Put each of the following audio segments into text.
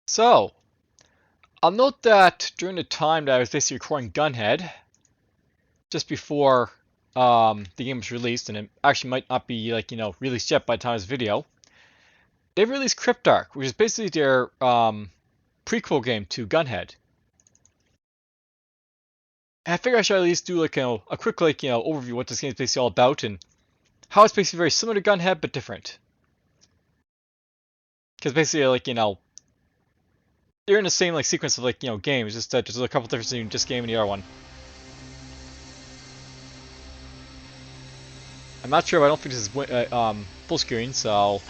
So, I'll note that during the time that I was basically recording Gunhead, just before the game was released, and it actually might not be released yet by the time of this video, they released CRYPTARK, which is basically their prequel game to Gunhead. And I figured I should at least do a quick overview of what this game is basically all about and how it's basically very similar to Gunhead but different. Because basically they're in the same sequence of games, just that there's a couple differences between this game and the other one. I'm not sure, but I don't think this is full screen, so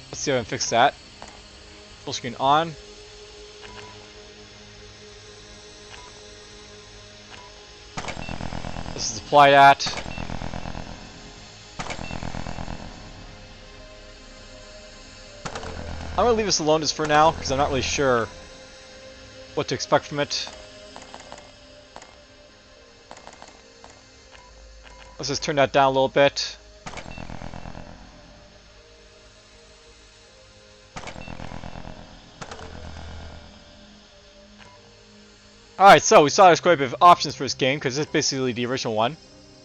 let's see if I can fix that. Full screen on. This is apply that. I'm gonna leave this alone just for now because I'm not really sure what to expect from it. Let's just turn that down a little bit. Alright, so we saw there's quite a bit of options for this game because this is basically the original one.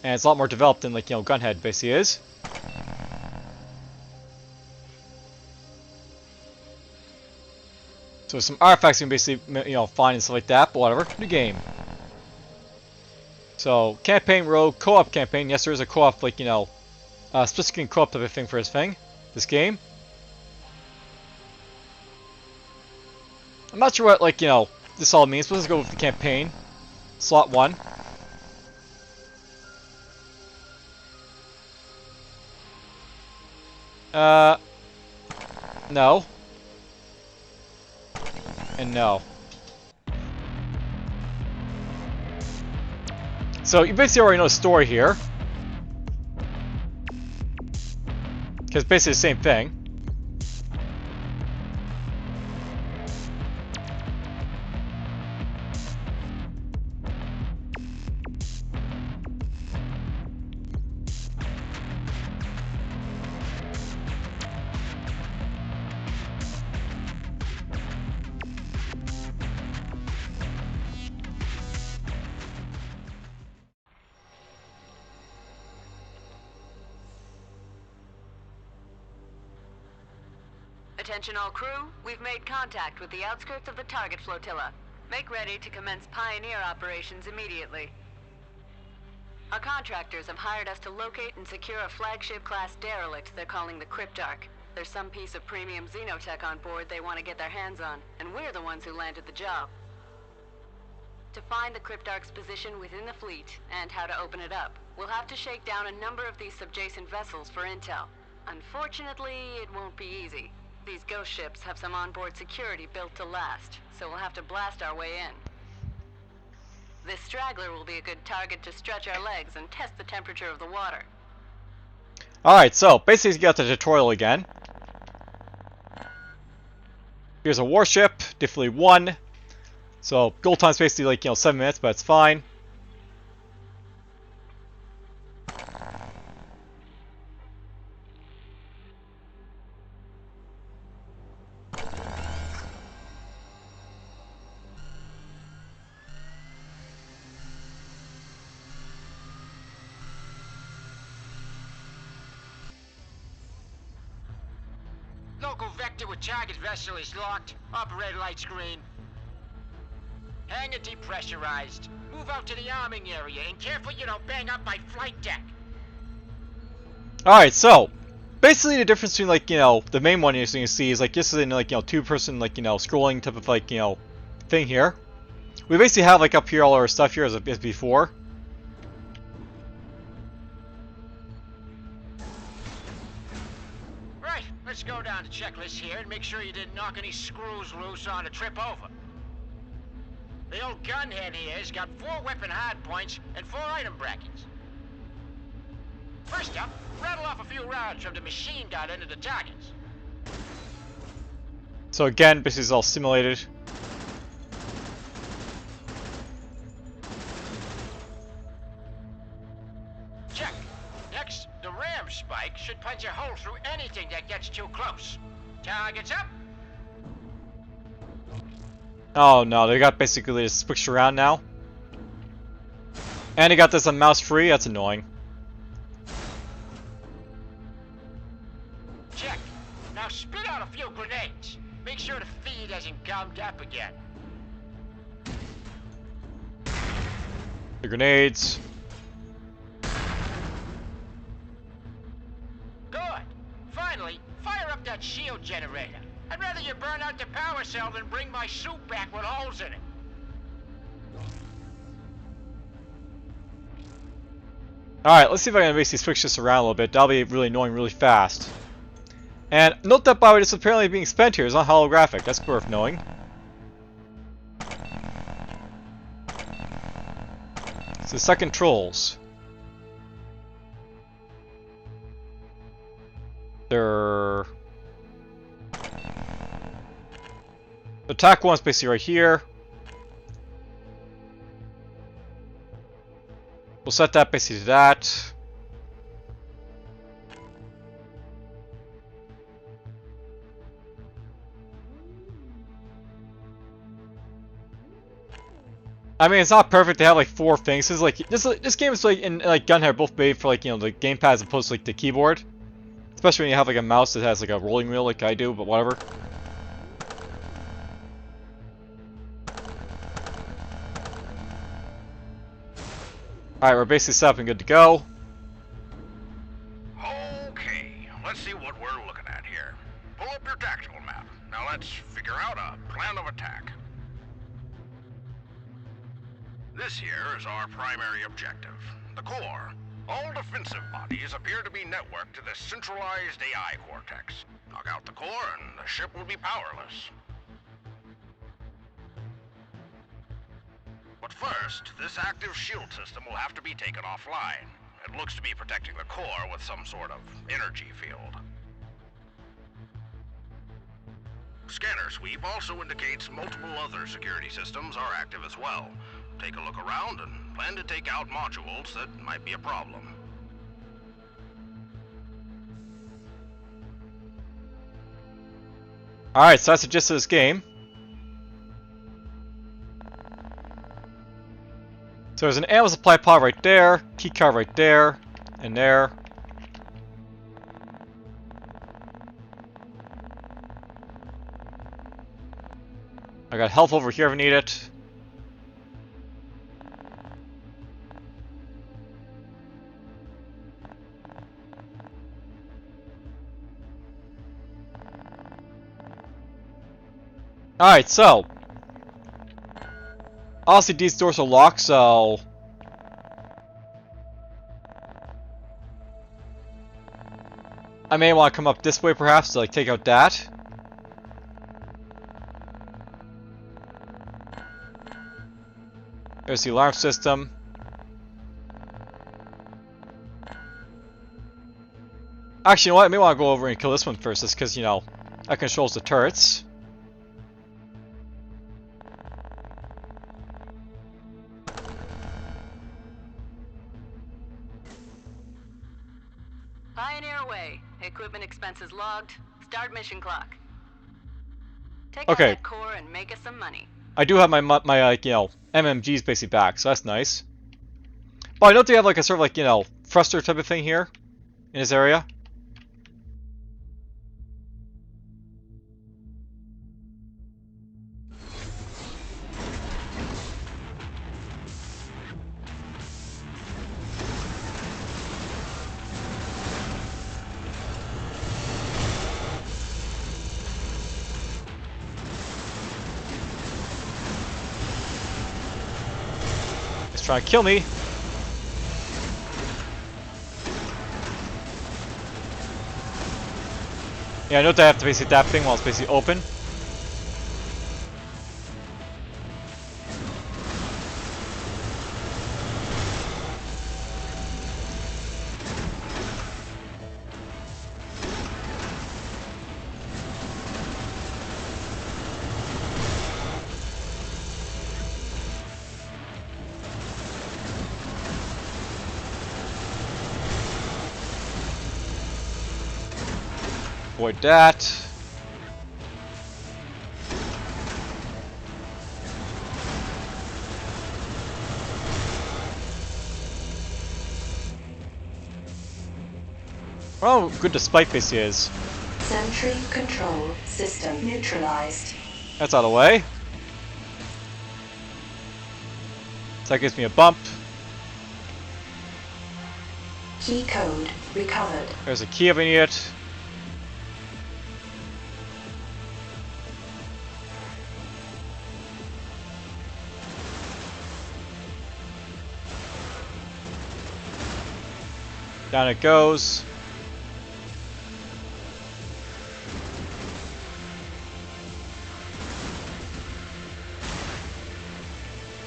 And it's a lot more developed than Gunhead basically is. So some artifacts you can basically find and stuff like that, but whatever. New game. So campaign, rogue, co-op campaign. Yes, there is a co-op split screen co-op type of thing for this game. I'm not sure what this all means, but let's go with the campaign. Slot 1. No. And no. So you basically already know the story here. Because it's basically the same thing. Attention all crew, we've made contact with the outskirts of the target flotilla. Make ready to commence pioneer operations immediately. Our contractors have hired us to locate and secure a flagship-class derelict they're calling the CRYPTARK. There's some piece of premium xenotech on board they want to get their hands on, and we're the ones who landed the job. To find the CRYPTARK's position within the fleet, and how to open it up, we'll have to shake down a number of these subjacent vessels for intel. Unfortunately, it won't be easy. These ghost ships have some onboard security built to last, so we'll have to blast our way in. This straggler will be a good target to stretch our legs and test the temperature of the water. Alright, so basically you got the tutorial again. Here's a warship, definitely 1. So gold time's basically 7 minutes, but it's fine. Local vector with target vessel is locked. Operator light screen. Hangar depressurized. Move out to the arming area and careful you don't bang up my flight deck. Alright, so basically the difference between the main one you see is this is in two-person scrolling type of thing here. We basically have up here all our stuff here as before. Right, let's go down the checklist here and make sure you didn't knock any screws loose on the trip over. The old gunhead here's got 4 weapon hardpoints and 4 item brackets. First up, rattle off a few rounds from the machine gun into the targets. So again, this is all simulated. Check. Next, the ram spike should punch a hole through anything that gets too close. Targets up. Oh no, they got basically just switched around now. And they got this on mouse free, that's annoying. Check. Now spit out a few grenades. Make sure the feed hasn't gummed up again. The grenades. Good. Finally, fire up that shield generator. I'd rather you burn out the power cell than bring my suit back with holes in it. Alright, let's see if I can basically switch this around a little bit. That'll be really annoying really fast. And note that power is apparently being spent here is not holographic. That's worth knowing. So the second trolls. They're... The attack one's basically right here. We'll set that basically to that. I mean, it's not perfect to have like 4 things. This is like this game is like in like Gunhead both made for like, you know, the gamepad as opposed to like the keyboard. Especially when you have like a mouse that has like a rolling wheel like I do, but whatever. Alright, we're basically set up and good to go. Okay, let's see what we're looking at here. Pull up your tactical map. Now let's figure out a plan of attack. This here is our primary objective, the core. All defensive bodies appear to be networked to this centralized AI cortex. Knock out the core and the ship will be powerless. But first, this active shield system will have to be taken offline. It looks to be protecting the core with some sort of energy field. Scanner sweep also indicates multiple other security systems are active as well. Take a look around and plan to take out modules that might be a problem. Alright, so that's the gist of this game. So there's an ammo supply pod right there, key card right there, and there. I got health over here if I need it. Alright, so obviously these doors are locked, so I may want to come up this way perhaps to like take out that. There's the alarm system. Actually, you know what? I may want to go over and kill this one first, just because, you know, that controls the turrets. Pioneer away. Equipment expenses logged. Start mission clock. Take Okay. out that core and make us some money. I do have my like, you know, MMGs basically back, so that's nice. But I note they have like a sort of like, you know, thruster type of thing here in this area. He's trying to kill me. Yeah, I know that I have to basically that thing while it's basically open. Avoid that. Oh, good the spike base is. Sentry control system neutralized. That's out of the way. So that gives me a bump. Key code recovered. There's a key if I need it. Down it goes.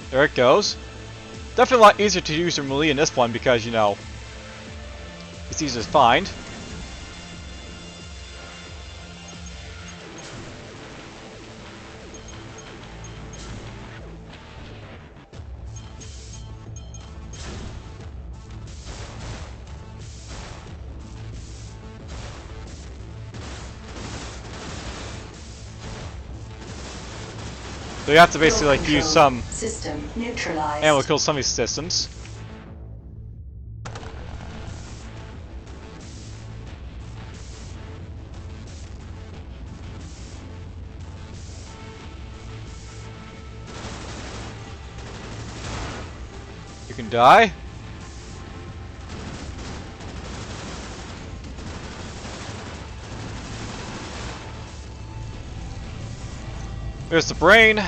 There it goes. Definitely a lot easier to use your melee in this one because, you know, it's easy to find. So you have to basically like use some system neutralized. ammo to kill some of these systems. You can die. There's the brain.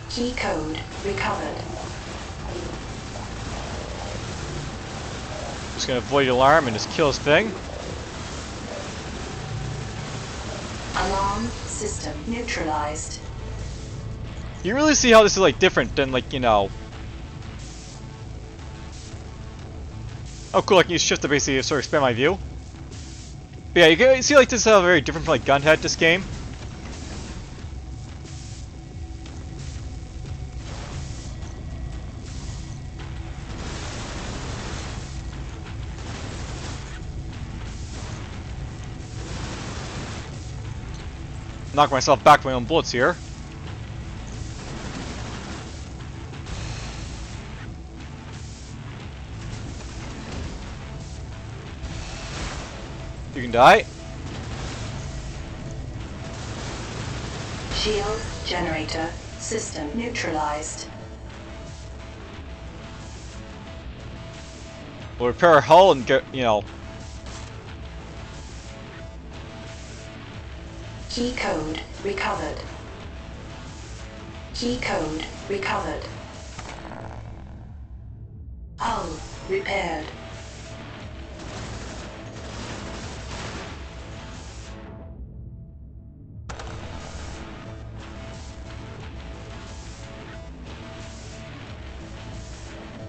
Key code recovered. Just gonna avoid the alarm and just kill this thing. Alarm system neutralized. You really see how this is like different than like, you know. Oh cool, I can use shift to basically sort of expand my view. But yeah, you can see like this is very different from like Gunhead, this game. Knock myself back with my own bullets here. You can die. Shield generator system neutralized. We'll repair our hull and get, you know. Key code recovered. Key code recovered. Hull repaired.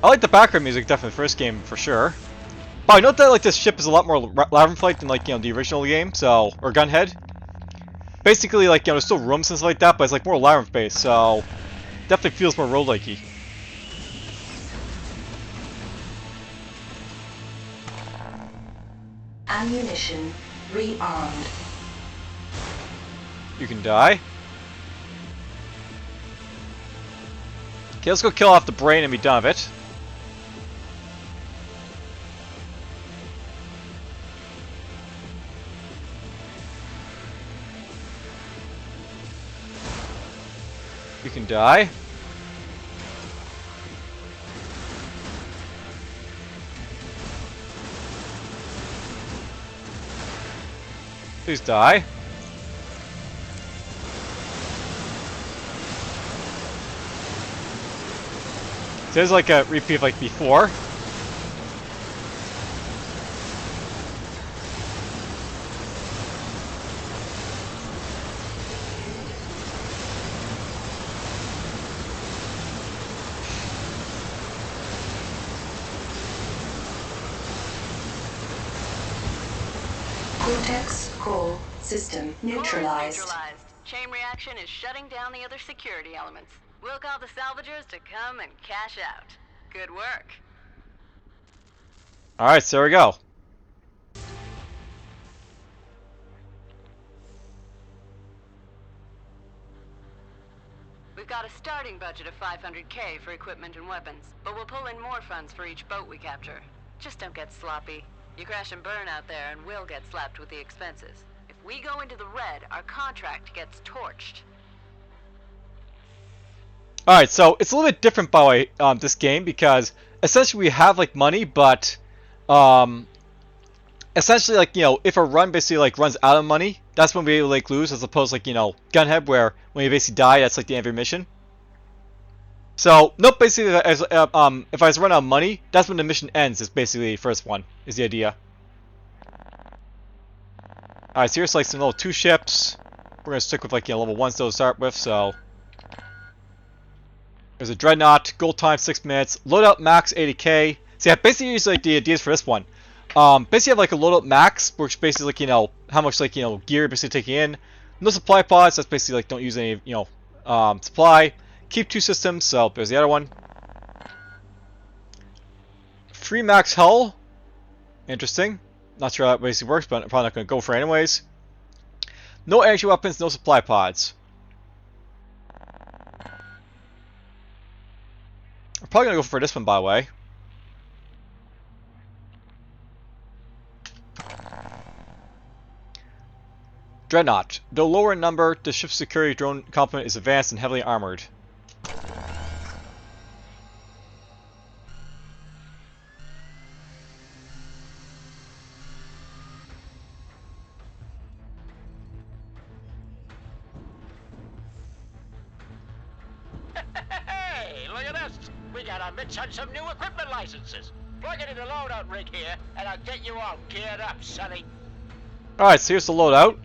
I like the background music definitely the first game for sure. But I note that like this ship is a lot more labyrinth-like than like, you know, the original game, so, or Gunhead. Basically, like, you know, there's still rooms and stuff like that, but it's like more labyrinth-based, so definitely feels more roguelike-y. Ammunition rearmed. You can die. Okay, let's go kill off the brain and be done with it. You can die. Please die. So there's like a repeat of like before. Cortex core system neutralized. Neutralized. Chain reaction is shutting down the other security elements. We'll call the salvagers to come and cash out. Good work. Alright, so there we go. We've got a starting budget of $500K for equipment and weapons, but we'll pull in more funds for each boat we capture. Just don't get sloppy. You crash and burn out there and we'll get slapped with the expenses. If we go into the red, our contract gets torched. Alright, so it's a little bit different by the way, this game, because essentially we have like money, but essentially, like, you know, if a run basically like runs out of money, that's when we like lose, as opposed to, like, you know, Gunhead, where when you basically die, that's like the end of your mission. So nope, basically, if I was run out of money, that's when the mission ends. Is basically the first one is the idea. All right, so here's like some little 2 ships. We're gonna stick with like, you know, level 1 still to start with. So there's a Dreadnought, gold time 6 minutes, loadout max 80K. So yeah, basically here's like the ideas for this one. Basically have like a loadout max, which basically like, you know, how much like, you know, gear you're basically taking in. No supply pods, that's basically like don't use any, you know, supply. Keep 2 systems, so there's the other one. Free max hull. Interesting. Not sure how that basically works, but I'm probably not going to go for it anyways. No energy weapons, no supply pods. I'm probably going to go for this one, by the way. Dreadnought. Though lower in number, the ship's security drone complement is advanced and heavily armored. Hey, look at this. We got our mitts on some new equipment licenses. Plug it in the loadout rig here, and I'll get you all geared up, sonny. Alright, so here's the loadout.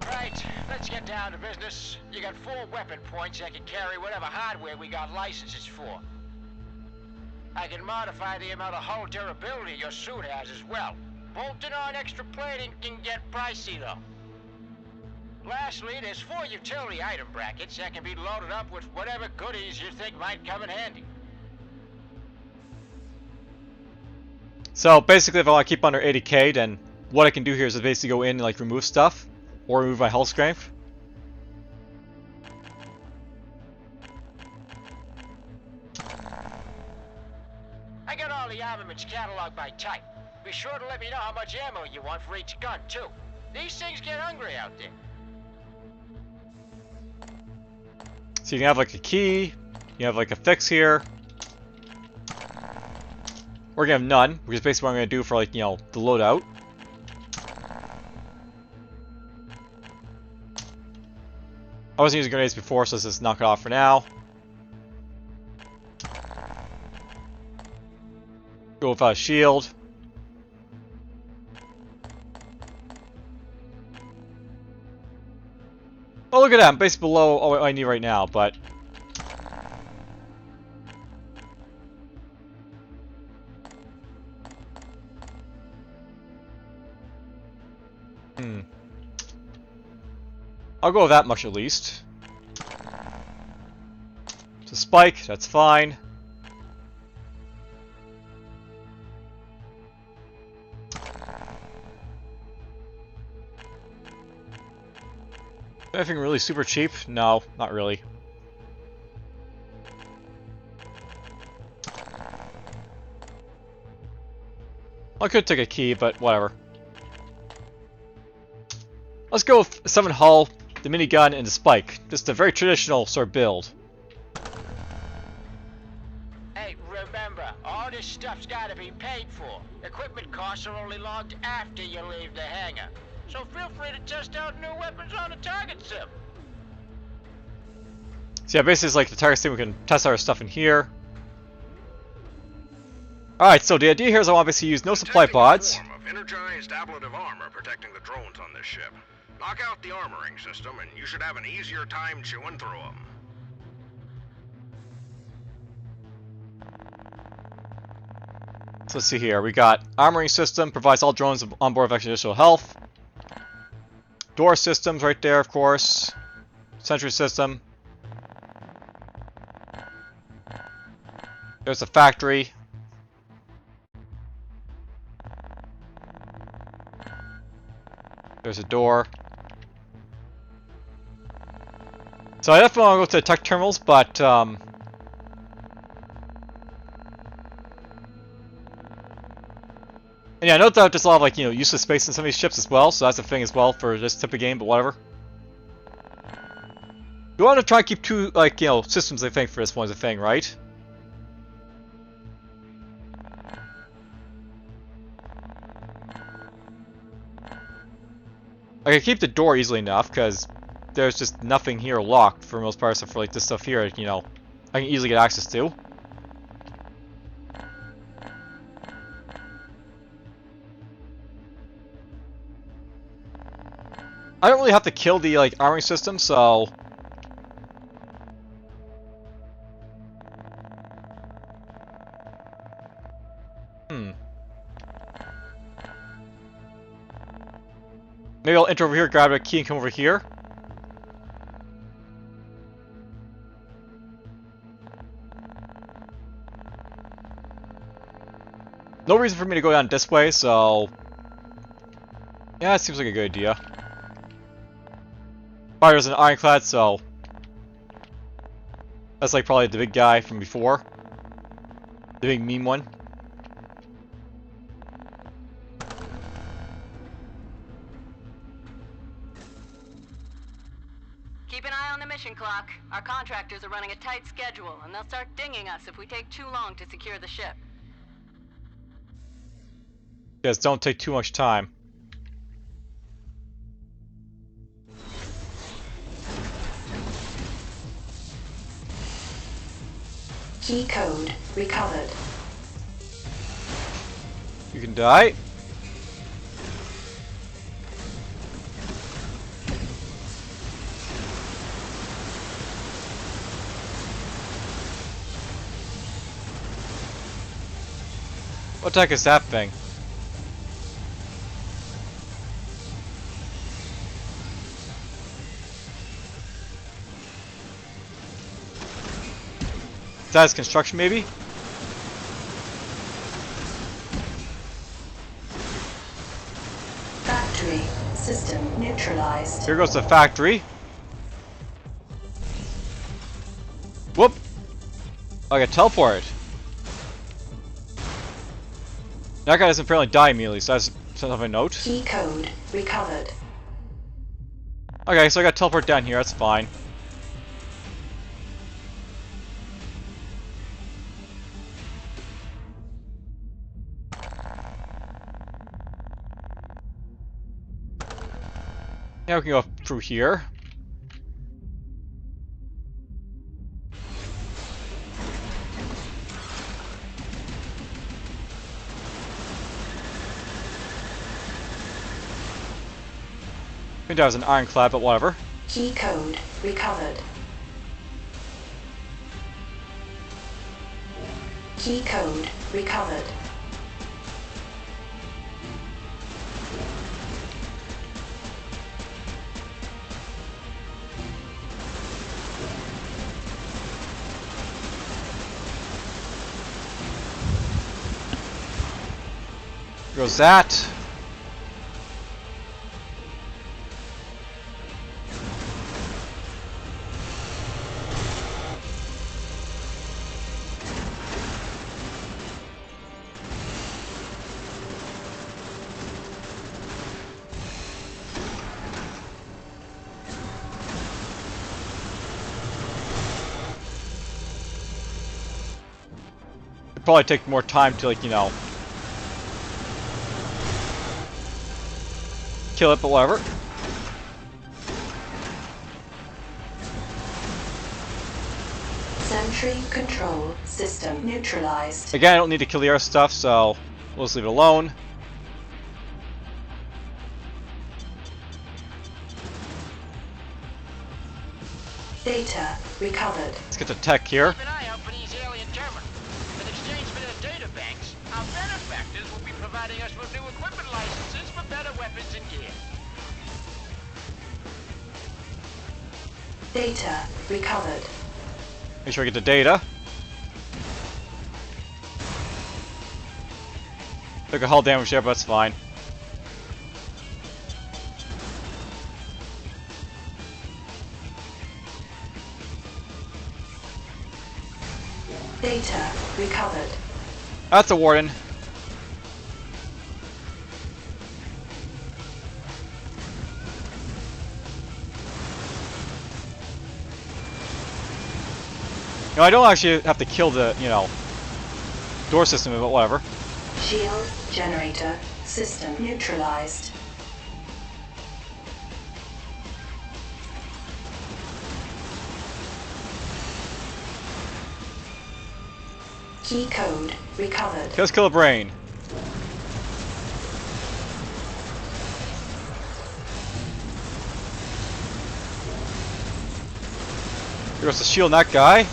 Right, let's get down to business. You got 4 weapon points that can carry whatever hardware we got licenses for. I can modify the amount of hull durability your suit has as well. Bolting on extra plating can get pricey though. Lastly, there's 4 utility item brackets that can be loaded up with whatever goodies you think might come in handy. So basically, if I want to keep under 80K, then what I can do here is basically go in and like remove stuff, or remove my hull strength. I got all the armaments cataloged by type. Be sure to let me know how much ammo you want for each gun, too. These things get hungry out there. So you can have like a key, you have like a fix here. We're gonna have none, which is basically what I'm gonna do for like, you know, the loadout. I wasn't using grenades before, so let's just knock it off for now. Go with a shield. Oh, look at that, I'm basically below all I need right now, but... I'll go with that much at least. It's a spike, that's fine. Anything really super cheap? No, not really. I could take a key, but whatever. Let's go with 7 hull, the minigun, and the spike. Just a very traditional sort of build. Hey, remember, all this stuff's gotta be paid for. Equipment costs are only logged after you leave the hangar. So feel free to test out new weapons on the target sim. So yeah, basically it's like the target sim, we can test our stuff in here. Alright, so the idea here is I want to basically use no supply pods. Form of energized ablative armor protecting the drones on this ship. Knock out the armoring system and you should have an easier time chewing through them. So let's see here. We got armoring system, provides all drones on board with extra additional health. Door systems right there, of course. Sentry system. There's a factory. There's a door. So I definitely want to go to the tech terminals, but and yeah, I know that there's a lot of like, you know, useless space in some of these ships as well, so that's a thing as well for this type of game, but whatever. You want to try and keep two, like, you know, systems, I think, for this one is a thing, right? I can keep the door easily enough, because there's just nothing here locked for the most part, so for like this stuff here, you know, I can easily get access to. I don't really have to kill the, like, armoring system, so... Maybe I'll enter over here, grab a key, and come over here. No reason for me to go down this way, so... Yeah, it seems like a good idea. Fire's an ironclad, so... That's like probably the big guy from before. The big mean one. Keep an eye on the mission clock. Our contractors are running a tight schedule, and they'll start dinging us if we take too long to secure the ship. Yes, don't take too much time. Key code recovered. You can die. What the heck is that thing? Is that his construction, maybe? Factory system neutralized. Here goes the factory. Whoop! I got teleported. That guy doesn't apparently die immediately, so that's something of a note. Key code recovered. Okay, so I got teleport down here, that's fine. Yeah, we can go through here. I think that was an ironclad, but whatever. Key code recovered. Key code recovered. Here goes that. It'd probably take more time to, like, you know, kill it, but whatever. Sentry control system neutralized. Again, I don't need to kill the other stuff, so we'll just leave it alone. Data recovered. Let's get to tech here. Keep an eye out for these alien terminals. In exchange for their data banks, our benefactors will be providing us with new equipment licenses for better weapons and gear. Data recovered. Make sure I get the data. Took a hull damage there, but that's fine. recovered. That's the warden. I don't actually have to kill the, door system, but whatever. Shield generator system neutralized. Key code recovered. Let's kill a brain. Here goes the shield on that guy.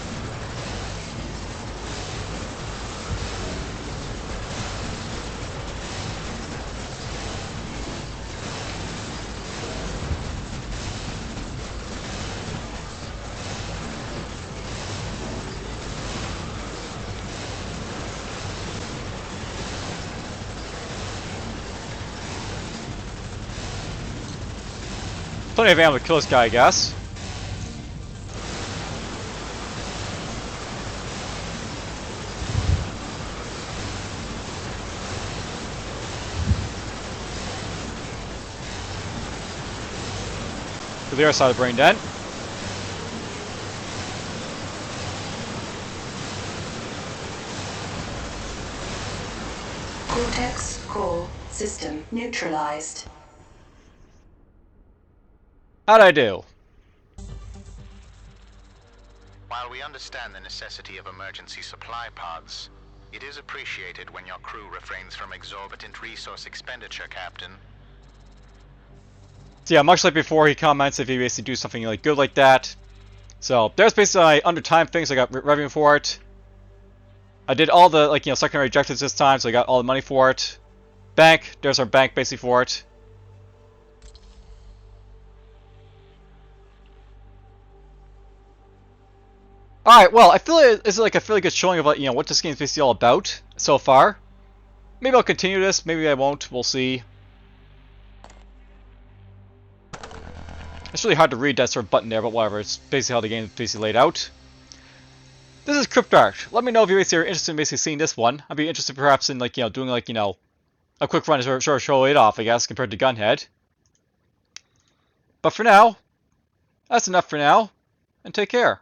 Plenty of ammo to kill this guy, I guess. To the other side of the brain den. Cortex core system neutralized. How'd I do? While we understand the necessity of emergency supply pods, it is appreciated when your crew refrains from exorbitant resource expenditure, Captain. So yeah, much like before, he comments if you basically do something like good like that. So there's basically my under time things. I got revenue for it. I did all the secondary objectives this time, so I got all the money for it. Bank, there's our bank basically for it. Alright, well, I feel like this is like a fairly good showing of what this game is basically all about so far. Maybe I'll continue this, maybe I won't, we'll see. It's really hard to read that sort of button there, but whatever, it's basically how the game is basically laid out. This is CRYPTARK. Let me know if you basically are interested in basically seeing this one. I'd be interested perhaps in doing a quick run to sort of show it off, I guess, compared to GUNHEAD. But for now, that's enough for now, and take care.